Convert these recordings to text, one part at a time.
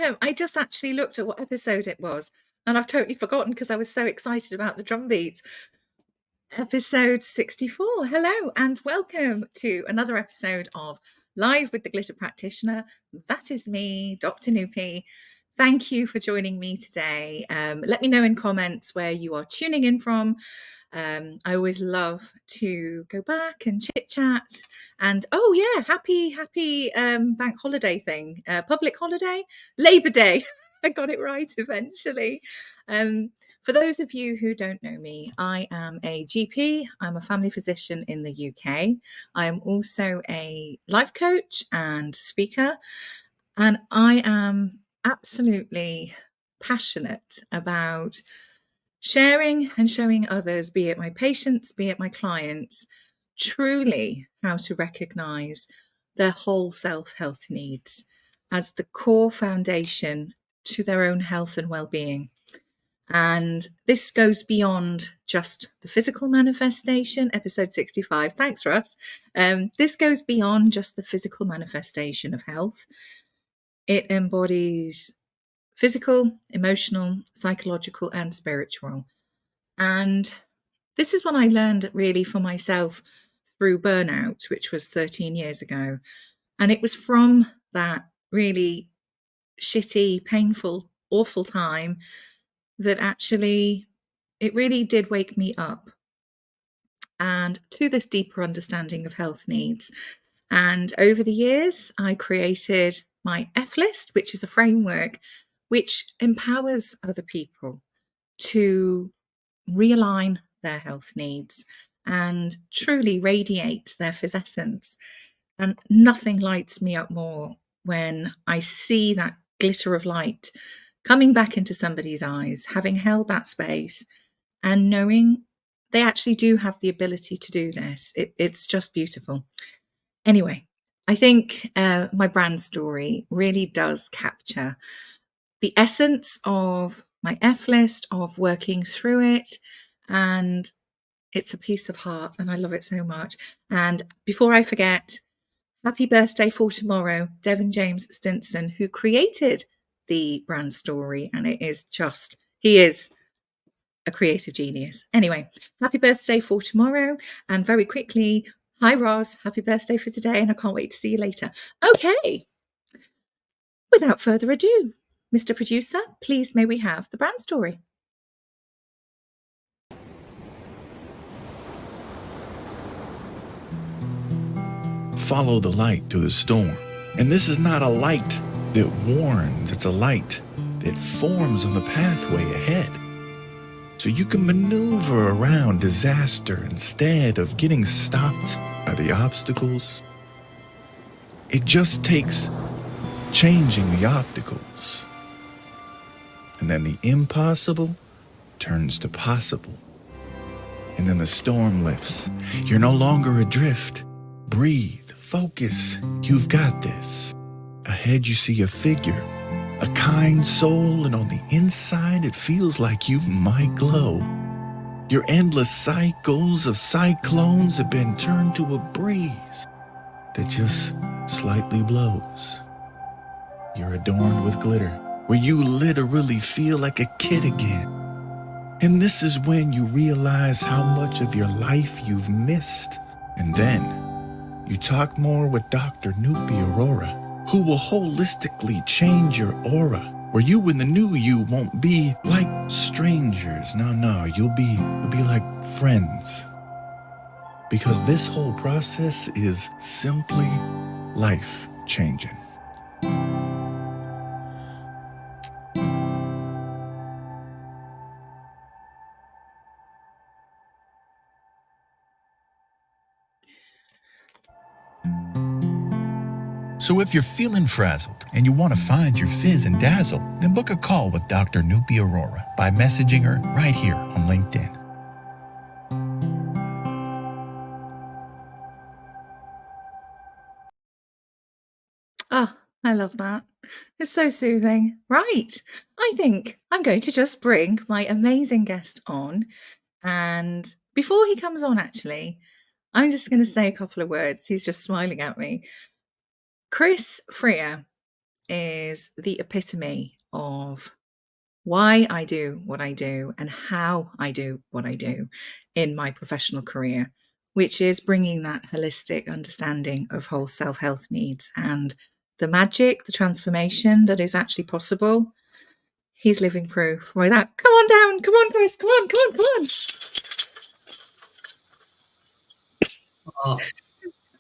welcome. I just actually looked at what episode it was, and I've totally forgotten because I was so excited about the drum beats. Episode 64. Hello, and welcome to another episode of Live with the Glitter Practitioner. That is me, Dr. Nupi. Thank you for joining me today. Let me know in comments where you are tuning in from. I always love to go back and chit chat. And oh yeah, happy bank holiday thing, public holiday, Labor Day. I got it right eventually. For those of you who don't know me, I am a GP. I'm a family physician in the UK. I am also a life coach and speaker, and I am absolutely passionate about sharing and showing others, be it my patients, be it my clients, truly how to recognize their whole self-health needs as the core foundation to their own health and well-being. And this goes beyond just the physical manifestation, episode 65. Thanks, Russ. This goes beyond just the physical manifestation of health. It embodies physical, emotional, psychological, and spiritual. And this is what I learned really for myself through burnout, which was 13 years ago. And it was from that really shitty, painful, awful time that actually it really did wake me up and to this deeper understanding of health needs. And over the years, I created my F list, which is a framework which empowers other people to realign their health needs and truly radiate their phys essence. And nothing lights me up more when I see that glitter of light coming back into somebody's eyes, having held that space and knowing they actually do have the ability to do this. It's just beautiful. Anyway, I think my brand story really does capture the essence of my F list, of working through it. And it's a piece of heart and I love it so much. And before I forget, happy birthday for tomorrow, Devin James Stinson, who created the brand story. And it is just, he is a creative genius. Anyway, happy birthday for tomorrow. And very quickly, hi Roz, happy birthday for today. And I can't wait to see you later. Okay, without further ado, Mr. Producer, please may we have the brand story. Follow the light through the storm. And this is not a light that warns, it's a light that forms on the pathway ahead. So you can maneuver around disaster instead of getting stopped by the obstacles. It just takes changing the obstacles. And then the impossible turns to possible. And then the storm lifts. You're no longer adrift. Breathe, focus, you've got this. Ahead you see a figure, a kind soul, and on the inside it feels like you might glow. Your endless cycles of cyclones have been turned to a breeze that just slightly blows. You're adorned with glitter, where you literally feel like a kid again. And this is when you realize how much of your life you've missed. And then you talk more with Dr. Nupi Aurora, who will holistically change your aura, where you and the new you won't be like strangers. No, you'll be like friends. Because this whole process is simply life-changing. So if you're feeling frazzled and you want to find your fizz and dazzle, then book a call with Dr. Nupi Aurora by messaging her right here on LinkedIn. Oh, I love that. It's so soothing. Right. I think I'm going to just bring my amazing guest on. And before he comes on, actually, I'm just going to say a couple of words. He's just smiling at me. Chris Freer is the epitome of why I do what I do and how I do what I do in my professional career, which is bringing that holistic understanding of whole self-health needs and the magic, the transformation that is actually possible. He's living proof. Why that? Come on down. Come on, Chris. Come on, come on, come on. Oh,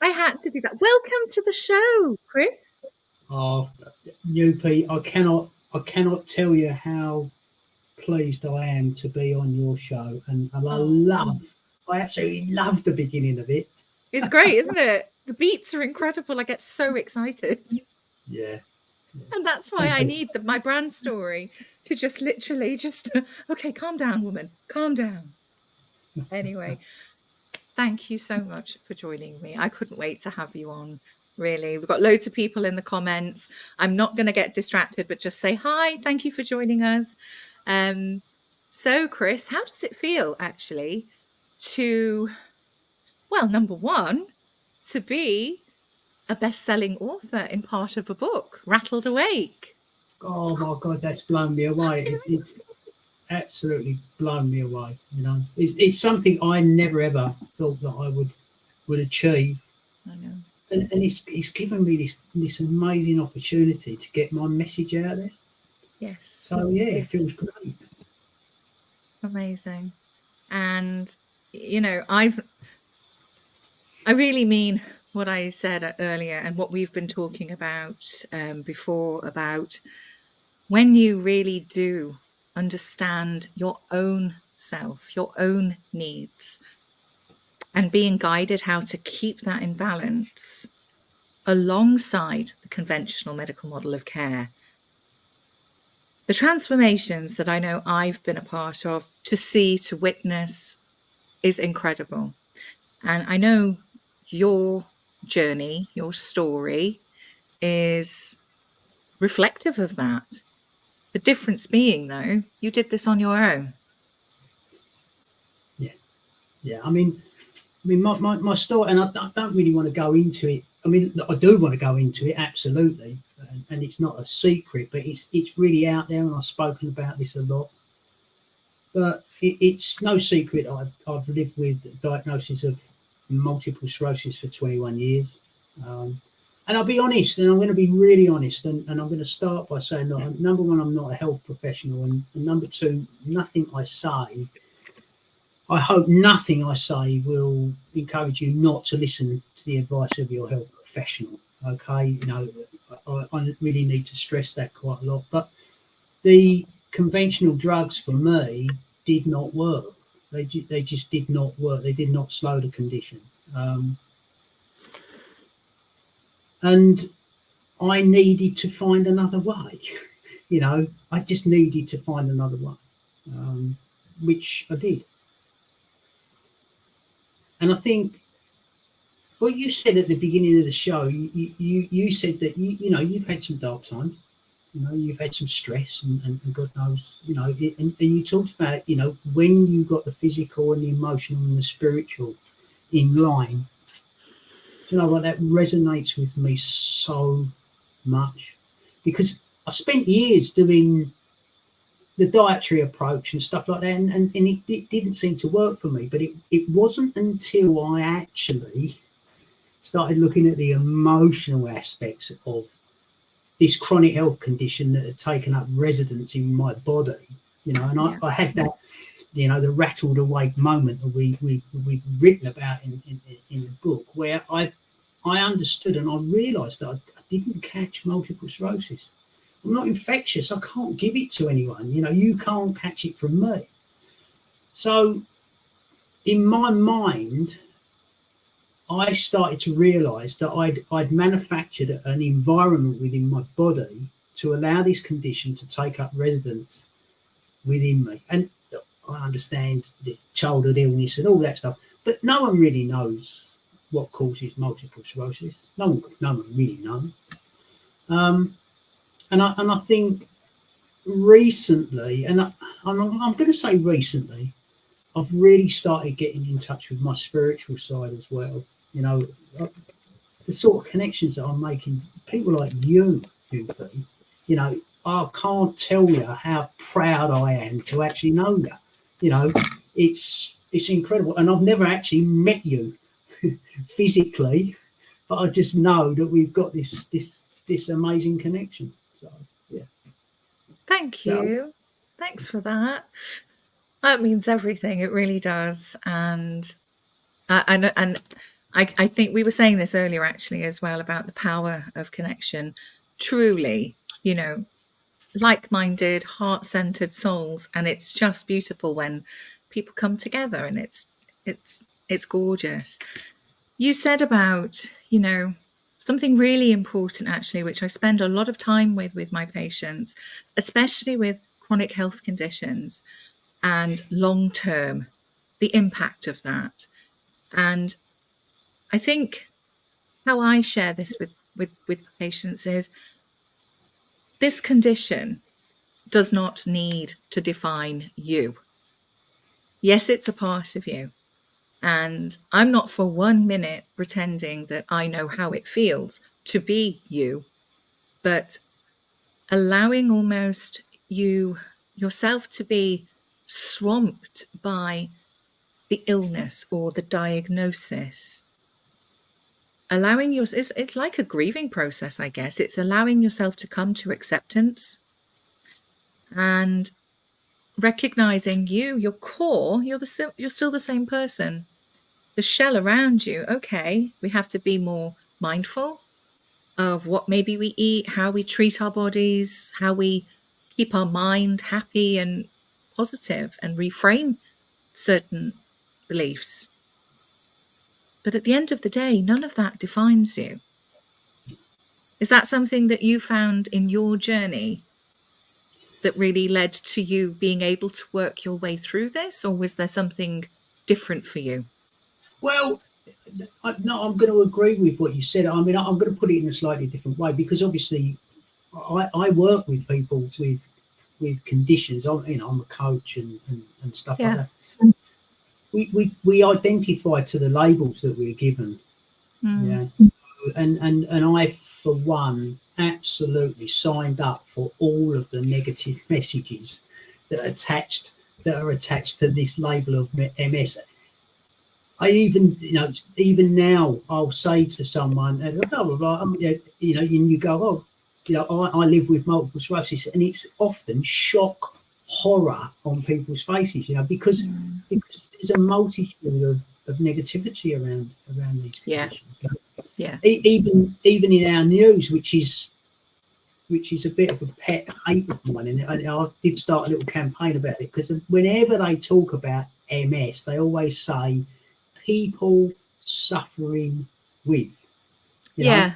I had to do that. Welcome to the show, Chris. oh, you, Pete, I cannot tell you how pleased I am to be on your show, and I absolutely love the beginning of it. It's great, isn't it? The beats are incredible. I get so excited. Yeah. And that's why Thank I you. need my brand story to just literally okay, calm down, woman. Calm down. Anyway, thank you so much for joining me. I couldn't wait to have you on. Really, we've got loads of people in the comments. I'm not going to get distracted, but just say hi. Thank you for joining us. So, Chris, how does it feel actually to, well, number one, to be a best-selling author in part of a book, Rattled Awake? Oh my God, that's blown me away. It's absolutely blown me away. You know, it's something I never ever thought that I would achieve. I know. And it's given me this amazing opportunity to get my message out there. Yes. So yeah, Yes. it feels great. Amazing. And you know, I really mean what I said earlier and what we've been talking about before, about when you really do understand your own self, your own needs, and being guided how to keep that in balance alongside the conventional medical model of care. The transformations that I know I've been a part of, to see, to witness, is incredible. And I know your journey, your story is reflective of that. The difference being, though, you did this on your own. Yeah. I mean, my story, and I don't really want to go into it. I mean, I do want to go into it, absolutely, and it's not a secret, but it's really out there, and I've spoken about this a lot. But it's no secret I've lived with a diagnosis of multiple sclerosis for 21 years. And I'll be honest, and I'm going to be really honest, and I'm going to start by saying that, number one, I'm not a health professional, and number two, nothing I say, I hope nothing I say will encourage you not to listen to the advice of your health professional. Okay, you know, I really need to stress that quite a lot. But the conventional drugs for me did not work. They just did not work. They did not slow the condition. And I needed to find another way. You know, I just needed to find another way, which I did. And I think what you said at the beginning of the show, you said that you know you've had some dark times, you know, you've had some stress, and God knows, you know, and you talked about, you know, when you got the physical and the emotional and the spiritual in line. You know what, that resonates with me so much, because I spent years doing the dietary approach and stuff like that, and it didn't seem to work for me. But it wasn't until I actually started looking at the emotional aspects of this chronic health condition that had taken up residence in my body, you know, and I had that, you know, the rattled awake moment that we've written about in the book, where I understood and I realised that I didn't catch multiple sclerosis. I'm not infectious. I can't give it to anyone. You know, you can't catch it from me. So in my mind, I started to realise that I'd manufactured an environment within my body to allow this condition to take up residence within me. And I understand this childhood illness and all that stuff, but no one really knows what causes multiple sclerosis. No one really knows. And I think recently, and I'm going to say recently, I've really started getting in touch with my spiritual side as well. You know, the sort of connections that I'm making, people like you UP, you know, I can't tell you how proud I am to actually know you. You know, it's incredible, and I've never actually met you physically, but I just know that we've got this amazing connection. So yeah. Thank you. Thanks for that. That means everything. It really does. And I know, and I think we were saying this earlier actually as well about the power of connection. Truly, you know, like-minded, heart-centered souls, and it's just beautiful when people come together, and it's gorgeous. You said about, you know, something really important actually, which I spend a lot of time with my patients, especially with chronic health conditions and long term, the impact of that. And I think how I share this with patients is this condition does not need to define you. Yes, it's a part of you. And I'm not for 1 minute pretending that I know how it feels to be you, but allowing almost yourself to be swamped by the illness or the diagnosis. Allowing it's like a grieving process, I guess. It's allowing yourself to come to acceptance and recognizing your core, you're still the same person. The shell around you, okay, we have to be more mindful of what maybe we eat, how we treat our bodies, how we keep our mind happy and positive and reframe certain beliefs. But at the end of the day, none of that defines you. Is that something that you found in your journey that really led to you being able to work your way through this, or was there something different for you? Well, no, I'm going to agree with what you said. I mean, I'm going to put it in a slightly different way, because obviously I work with people with conditions. I'm a coach and stuff like that. We identify to the labels that we're given. Yeah. And I, for one, absolutely signed up for all of the negative messages that are attached to this label of MS. I even, even now, I'll say to someone, blah, blah, blah, and you go, I live with multiple sclerosis, and it's often shock, horror on people's faces, because there's a multitude of negativity around these conditions. Yeah. Even in our news, which is a bit of a pet hate of mine, and I did start a little campaign about it, because whenever they talk about MS, they always say people suffering with, Yeah.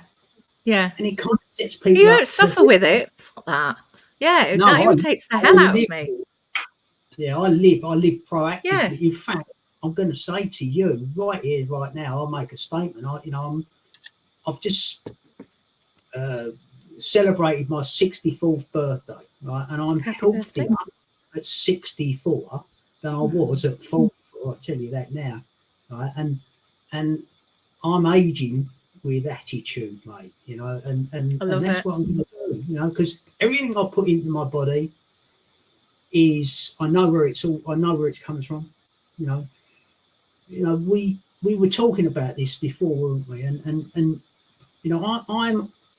and it kind of sets people You up. don't suffer with it. Fuck that. Yeah, that irritates the hell out of me. Yeah, I live proactively. Yes. In fact, I'm going to say to you right here, right now, I'll make a statement. I've just celebrated my 64th birthday, right? And I'm healthier at 64 than I was at 44. I'll tell you that now, right? And I'm aging with attitude, mate. And that's what I'm going to do. Because everything I put into my body I know where it comes from. We were talking about this before, weren't we? And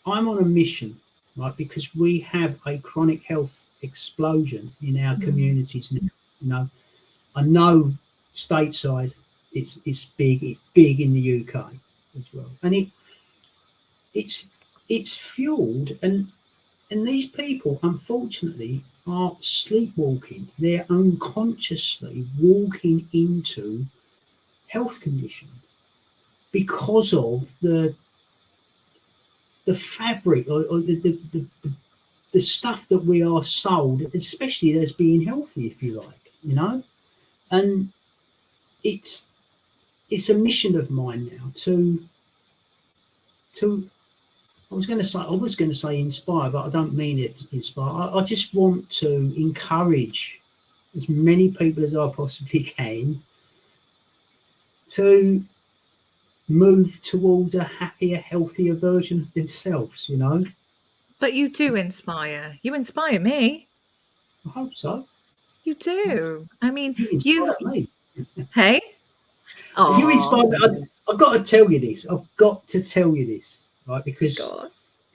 I'm on a mission, right? Because we have a chronic health explosion in our communities now. I know stateside it's big in the UK as well, and it's fueled, and these people unfortunately are sleepwalking. They're unconsciously walking into health conditions because of the fabric or the stuff that we are sold, especially as being healthy, if you like, and it's a mission of mine now to I was going to say inspire, but I don't mean it inspire. I just want to encourage as many people as I possibly can to move towards a happier, healthier version of themselves, But you do inspire. You inspire me. I hope so. You do. I mean, You you. inspire me. Hey. You Oh inspire me. I've got to tell you this. I've got to tell you this, right? Because God.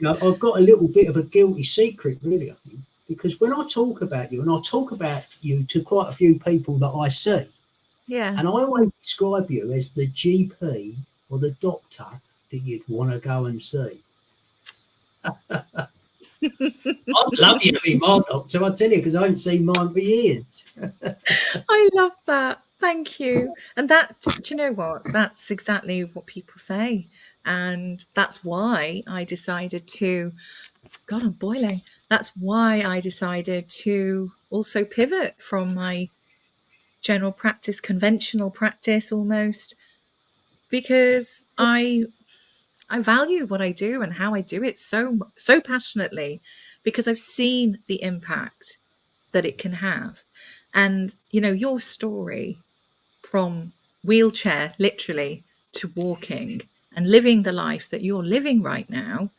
I've got a little bit of a guilty secret, really. I think, because when I talk about you, and I talk about you to quite a few people that I see, Yeah. and I always describe you as the GP or the doctor that you'd want to go and see. I'd love you to be my doctor, I tell you, because I haven't seen mine for years. I love that. Thank you. And that, do you know what? That's exactly what people say. And that's why I decided to, God, I'm boiling. That's why I decided to also pivot from my general practice, conventional practice almost, because I value what I do and how I do it so passionately, because I've seen the impact that it can have. And your story from wheelchair literally to walking and living the life that you're living right now,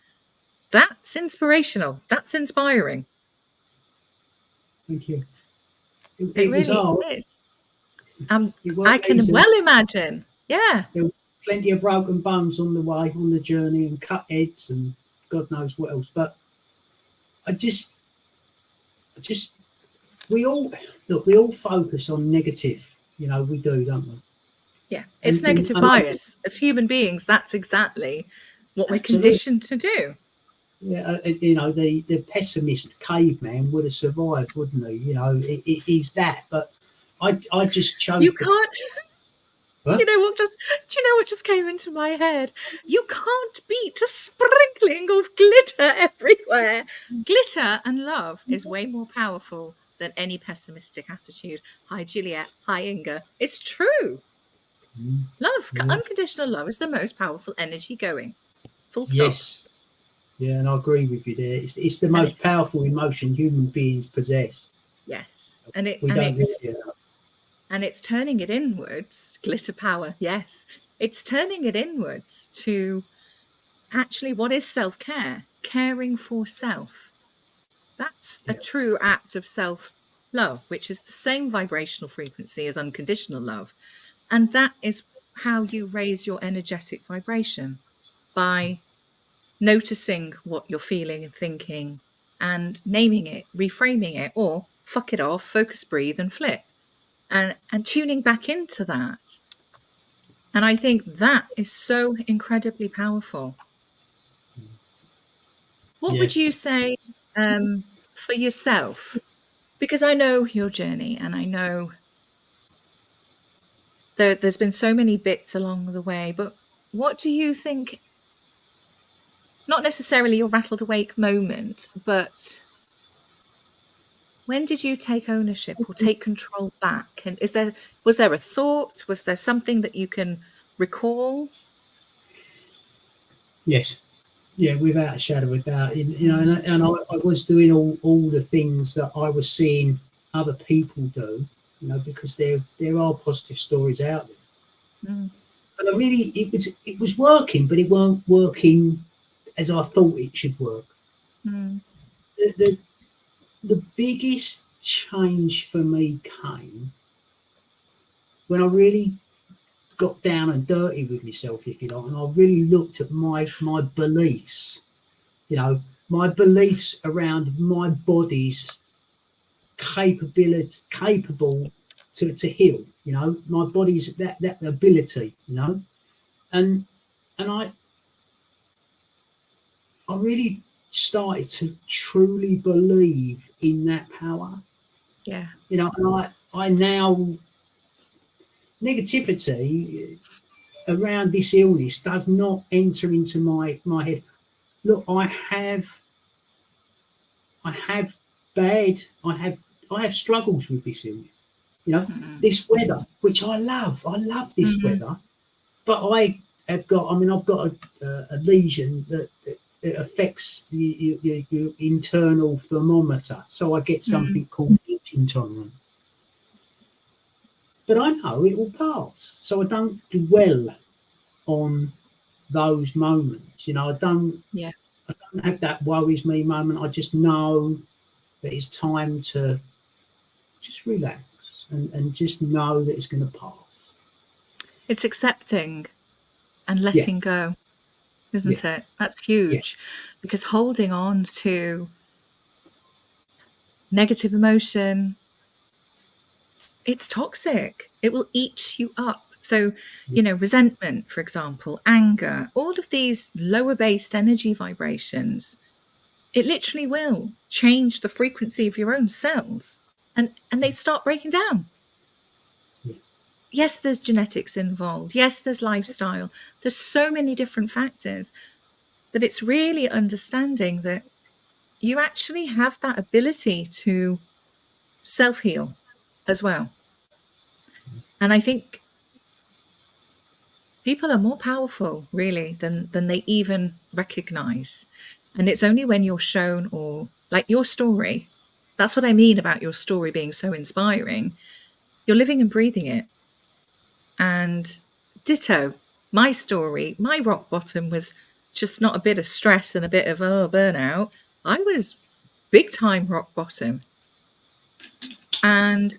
that's inspirational. That's inspiring. Thank you. It It was really hard. is. It I wasn't can easy. well imagine. Yeah. There were plenty of broken bones on the way, on the journey, and cut heads, and God knows what else. But I just, we all look. We all focus on negative. We do, don't we? Yeah. It's And negative I bias. As human beings, that's exactly what we're absolutely, conditioned to do. yeah. The pessimist caveman would have survived, wouldn't he? It is that. But I just chose You the. can't. What? Do you know what just came into my head? You can't beat a sprinkling of glitter everywhere. Glitter and love is way more powerful than any pessimistic attitude. Hi, Juliet. Hi, Inga. It's true. Love, Yeah. unconditional love is the most powerful energy going. Full stop. Yes. Yeah, and I agree with you there. It's the And it, most powerful emotion human beings possess. yes, and it We and don't it's use it enough. and it's turning it inwards. Glitter power. Yes, it's turning it inwards to actually what is self-care, caring for self. That's a Yeah. true act of self-love, which is the same vibrational frequency as unconditional love. And that is how you raise your energetic vibration, by noticing what you're feeling and thinking and naming it, reframing it, or fuck it off, focus, breathe, and flip, and tuning back into that. And I think that is so incredibly powerful. What Yeah. would you say, for yourself? Because I know your journey, and I know there's been so many bits along the way, but what do you think? Not necessarily your rattled awake moment, but when did you take ownership or take control back? And was there a thought? Was there something that you can recall? Yes. Yeah, without a shadow of doubt. Mm, And I was doing all the things that I was seeing other people do, because there are positive stories out there. mm, But I really, it was working, but it weren't working as I thought it should work. mm, The, the, the biggest change for me came when I really got down and dirty with myself, if you like, and I really looked at my beliefs, my beliefs around my body's capable to heal, my body's that ability, and and I really started to truly believe in that power, yeah. and I now negativity around this illness does not enter into my head. Look, I have bad I have struggles with this illness. Mm, This weather, which I love this mm, weather, but I've got a lesion that affects your internal thermometer, so I get mm, something called heat intolerance. But I know it will pass, so I don't dwell on those moments. I don't yeah. I don't have that worries me moment. I just know that it's time to just relax and just know that it's going to pass. It's accepting and Yeah, letting go, yeah, isn't it? That's yeah, huge, because holding on to negative emotion, it's toxic. It will eat you up. So, yeah, resentment, for example, anger, all of these lower based energy vibrations, it literally will change the frequency of your own cells, and they start breaking down. yeah. Yes, there's genetics involved. Yes, there's lifestyle. There's so many different factors that it's really understanding that you actually have that ability to self heal as well. And I think people are more powerful, really, than they even recognize. And it's only when you're shown, or like your story, that's what I mean about your story being so inspiring. You're living and breathing it. And ditto, my story, my rock bottom was just not a bit of stress and a bit of burnout. I was big time rock bottom. And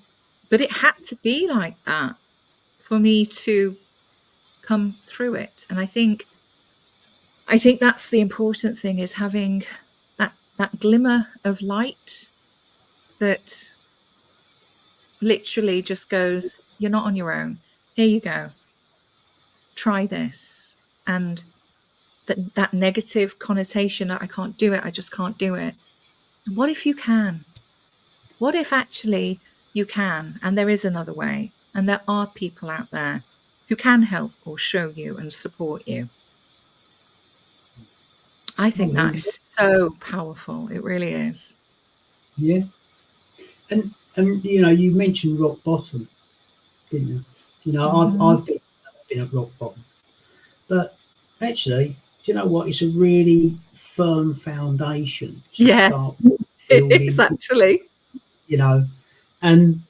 but it had to be like that for me to come through it. And I think that's the important thing, is having that glimmer of light that literally just goes, you're not on your own. Here you go. Try this. And that negative connotation that I can't do it, I just can't do it. And what if you can? What if actually you can, and there is another way, and there are people out there who can help or show you and support you? I Oh, think that is so powerful. It really is. yeah. And you mentioned rock bottom, didn't you? Mhm. I've been at rock bottom, but actually, do you know what? It's a really firm foundation to Yeah, start it is building. actually. You know, and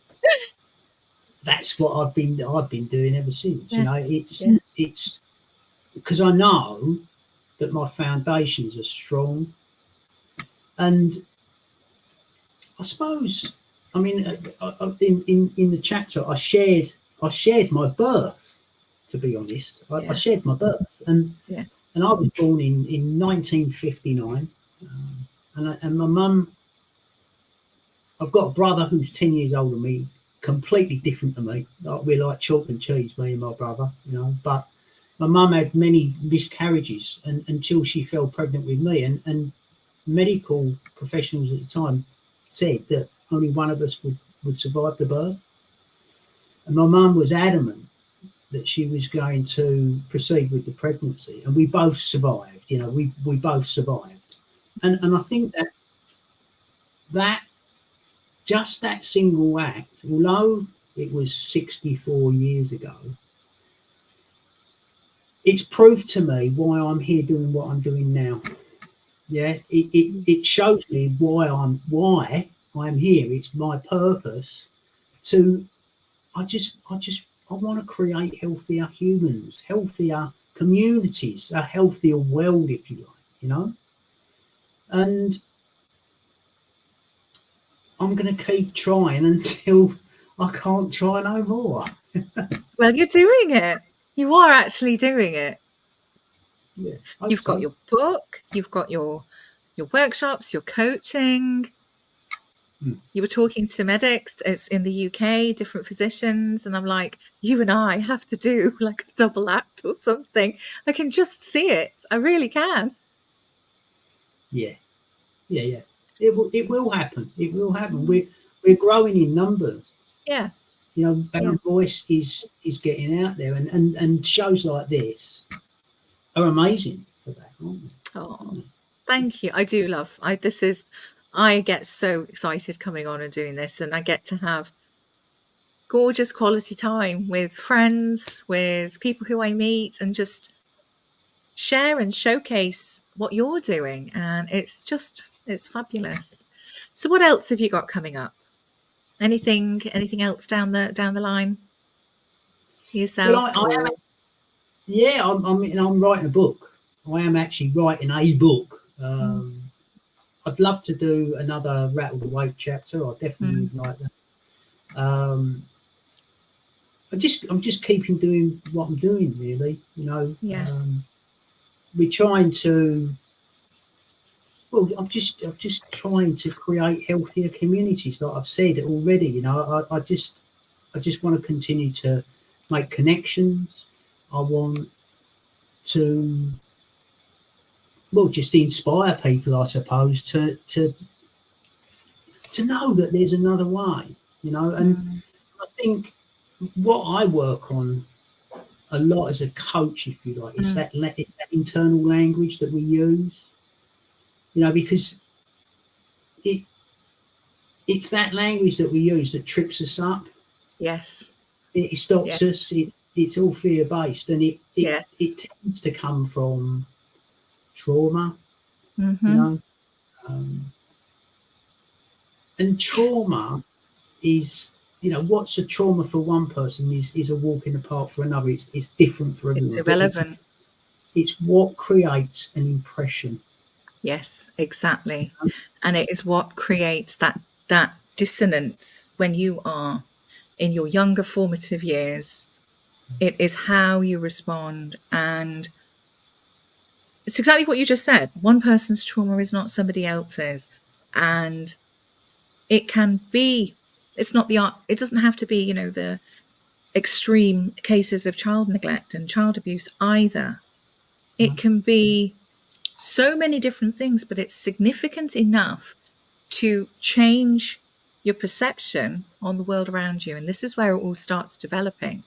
that's what I've been doing ever since. Yeah, It's yeah. it's because I know that my foundations are strong, and I suppose, I mean, in the chapter I shared my birth. To be honest, I Yeah, shared my birth, and yeah. I was born in 1959, and my mum. I've got a brother who's 10 years older than me, completely different to me. Like, we're like chalk and cheese, me and my brother, But my mum had many miscarriages until she fell pregnant with me, and medical professionals at the time said that only one of us would survive the birth. And my mum was adamant that she was going to proceed with the pregnancy, and we both survived. We both survived, and I think that just that single act, although it was 64 years ago, it's proved to me why I'm here doing what I'm doing now. Yeah, it shows me why I'm here. It's my purpose to. I want to create healthier humans, healthier communities, a healthier world, if you like. And I'm going to keep trying until I can't try no more. Well, you're doing it. You are actually doing it. Yeah, hope You've got so. your book, you've got your workshops, your coaching. Mm. You were talking to medics, it's in the UK, different physicians, and I'm like, you and I have to do like a double act or something. I can just see it. I really can. Yeah, yeah, yeah. It will happen. It will happen. We're growing in numbers. Yeah, Our yeah. voice is getting out there, and shows like this are amazing for that, aren't Oh, they? thank you. I do love. I get so excited coming on and doing this, and I get to have gorgeous quality time with friends, with people who I meet, and just share and showcase what you're doing. And it's fabulous. So what else have you got coming up? Anything else down the line for Well, yourself, I am. or Yeah, I'm writing a book. I am actually writing a book. I'd love to do another Rattle the Weight chapter. I definitely would like that. I'm just keeping doing what I'm doing, really. Yeah. We're trying to. Well, I'm just trying to create healthier communities, like I've said already. I just want to continue to make connections. I want to, well, just inspire people, I suppose, to know that there's another way. And I think what I work on a lot as a coach, if you like, it's that internal language that we use. Because it's that language that we use that trips us up. Yes. It stops us. It's all fear based, and it tends to come from trauma. And trauma is, what's a trauma for one person is a walk in the park for another. It's different for everyone. It's irrelevant. It's what creates an impression. Yes, exactly. And it is what creates that dissonance when you are in your younger formative years. It is how you respond. And it's exactly what you just said. One person's trauma is not somebody else's. And it can be, it doesn't have to be, the extreme cases of child neglect and child abuse either. It can be so many different things, but it's significant enough to change your perception on the world around you. And this is where it all starts developing.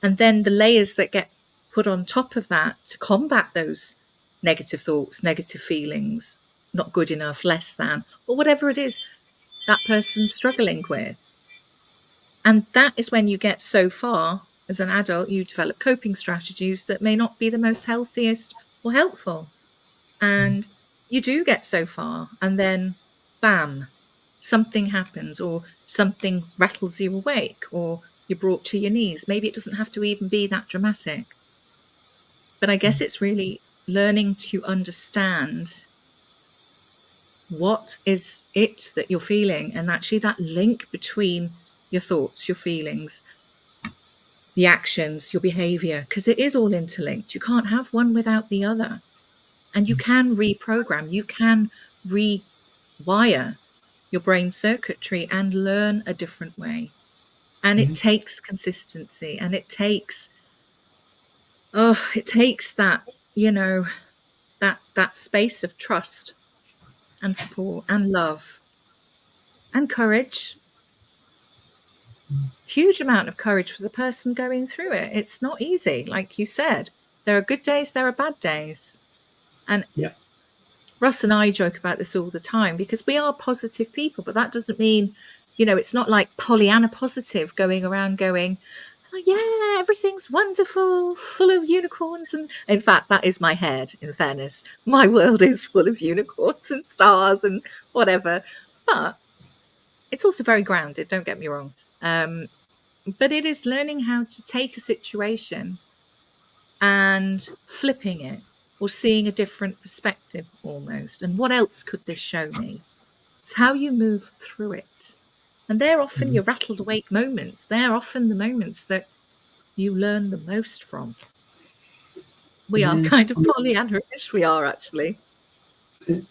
And then the layers that get put on top of that to combat those negative thoughts, negative feelings, not good enough, less than, or whatever it is that person's struggling with. And that is when you get so far as an adult, you develop coping strategies that may not be the most healthiest or helpful. And you do get so far, and then bam, something happens, or something rattles you awake, or you're brought to your knees. Maybe it doesn't have to even be that dramatic. But I guess it's really learning to understand what is it that you're feeling, and actually that link between your thoughts, your feelings, the actions, your behavior, because it is all interlinked. You can't have one without the other. And you can reprogram, you can rewire your brain circuitry and learn a different way. And it takes consistency, and it takes that, that space of trust and support and love and courage. Huge amount of courage for the person going through it. It's not easy, like you said. There are good days, there are bad days. And Russ and I joke about this all the time, because we are positive people, but that doesn't mean, it's not like Pollyanna positive going around going, oh, yeah, everything's wonderful, full of unicorns. And in fact, that is my head, in fairness. My world is full of unicorns and stars and whatever. But it's also very grounded, don't get me wrong. But it is learning how to take a situation and flipping it, or seeing a different perspective almost. And what else could this show me? It's how you move through it. And they're often your rattled awake moments. They're often the moments that you learn the most from. We are kind of Pollyanna-ish, we are actually. Do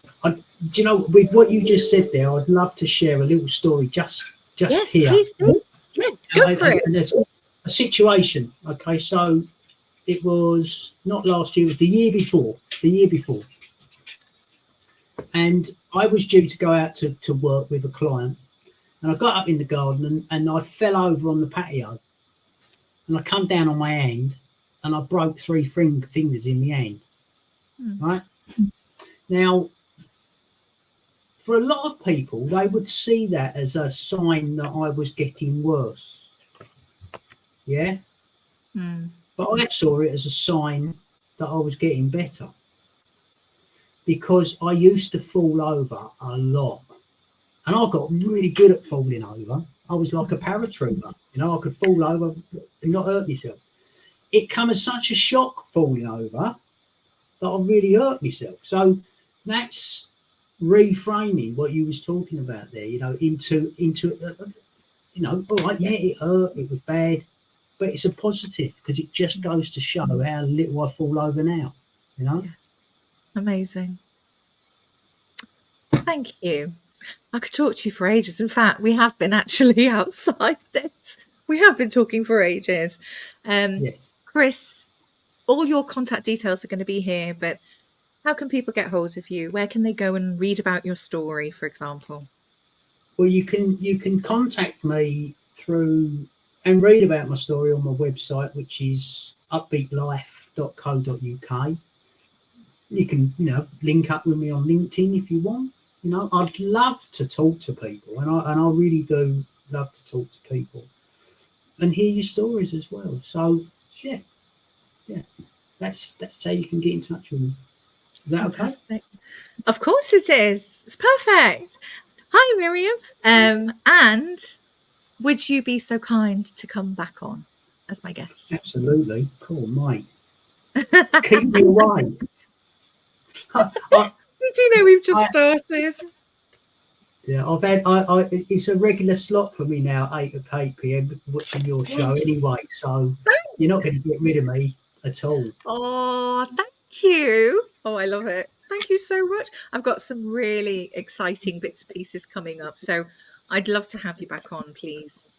you know, with what you just said there, I'd love to share a little story just yes, here. Please do. Yeah, go for it. And it's a situation. Okay, so it was not last year, it was the year before. And I was due to go out to work with a client, and I got up in the garden and I fell over on the patio, and I come down on my hand and I broke 3 fingers in the hand. Right? Now, for a lot of people, they would see that as a sign that I was getting worse. Yeah? But I saw it as a sign that I was getting better, because I used to fall over a lot, and I got really good at falling over. I was like a paratrooper, I could fall over and not hurt myself. It came as such a shock falling over that I really hurt myself. So that's reframing what you was talking about there, you know, into you know, all right, yeah, it hurt, it was bad, but it's a positive because it just goes to show how little I fall over now, you know. Yeah. Amazing. Thank you. I could talk to you for ages. In fact, we have been actually outside this. We have been talking for ages. Yes. Chris, all your contact details are going to be here, but how can people get hold of you? Where can they go and read about your story, for example? Well, you can contact me through and read about my story on my website, which is upbeatlife.co.uk. You can, you know, link up with me on LinkedIn if you want. You know, I'd love to talk to people, and I really do love to talk to people and hear your stories as well. So yeah, that's how you can get in touch with me. Is that Fantastic. Of course it is. It's perfect. Hi, Miriam. And would you be so kind to come back on as my guest? okay? Absolutely. Cool, mate. Keep me away. Did you know we've just started? Yeah, I've had. It's a regular slot for me now, 8 p.m. watching your show Yes. anyway. So you're not going to get rid of me at all. Oh, thank you. Oh, I love it. Thank you so much. I've got some really exciting bits and pieces coming up. So I'd love to have you back on, please.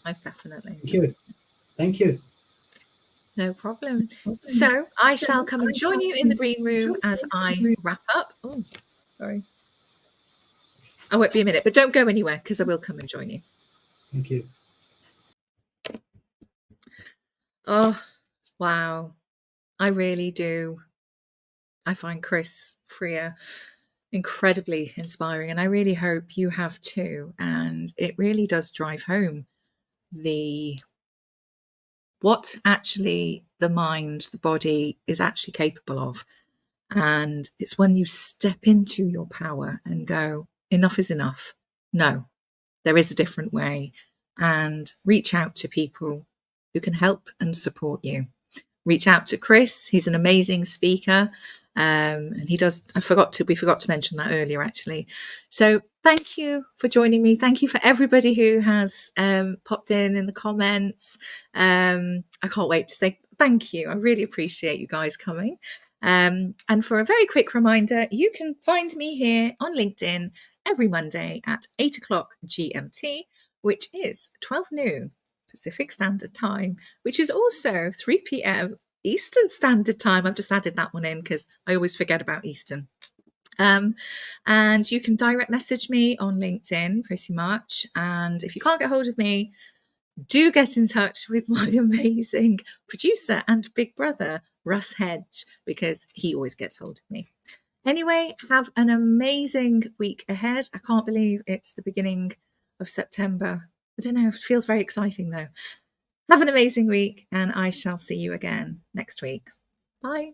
Most definitely. Thank you. Thank you. No problem. So I shall come and join you in the green room as I wrap up. Oh, sorry. I won't be a minute, but don't go anywhere because I will come and join you. Thank you. Oh, wow. I really do. I find Chris Freer incredibly inspiring, and I really hope you have too. And it really does drive home what actually the mind, the body is actually capable of. And it's when you step into your power and go, enough is enough. No, there is a different way. And reach out to people who can help and support you. Reach out to Chris. He's an amazing speaker. And he does, we forgot to mention that earlier, actually. So thank you for joining me. Thank you for everybody who has popped in the comments. I can't wait to say thank you. I really appreciate you guys coming. And for a very quick reminder, you can find me here on LinkedIn every Monday at 8 o'clock GMT, which is 12 noon Pacific Standard Time, which is also 3 p.m. Eastern Standard Time. I've just added that one in because I always forget about Eastern. And you can direct message me on LinkedIn pretty much. And if you can't get hold of me, do get in touch with my amazing producer and big brother, Russ Hedge, because he always gets hold of me. Anyway, have an amazing week ahead. I can't believe it's the beginning of September. I don't know, it feels very exciting though. Have an amazing week, and I shall see you again next week. Bye.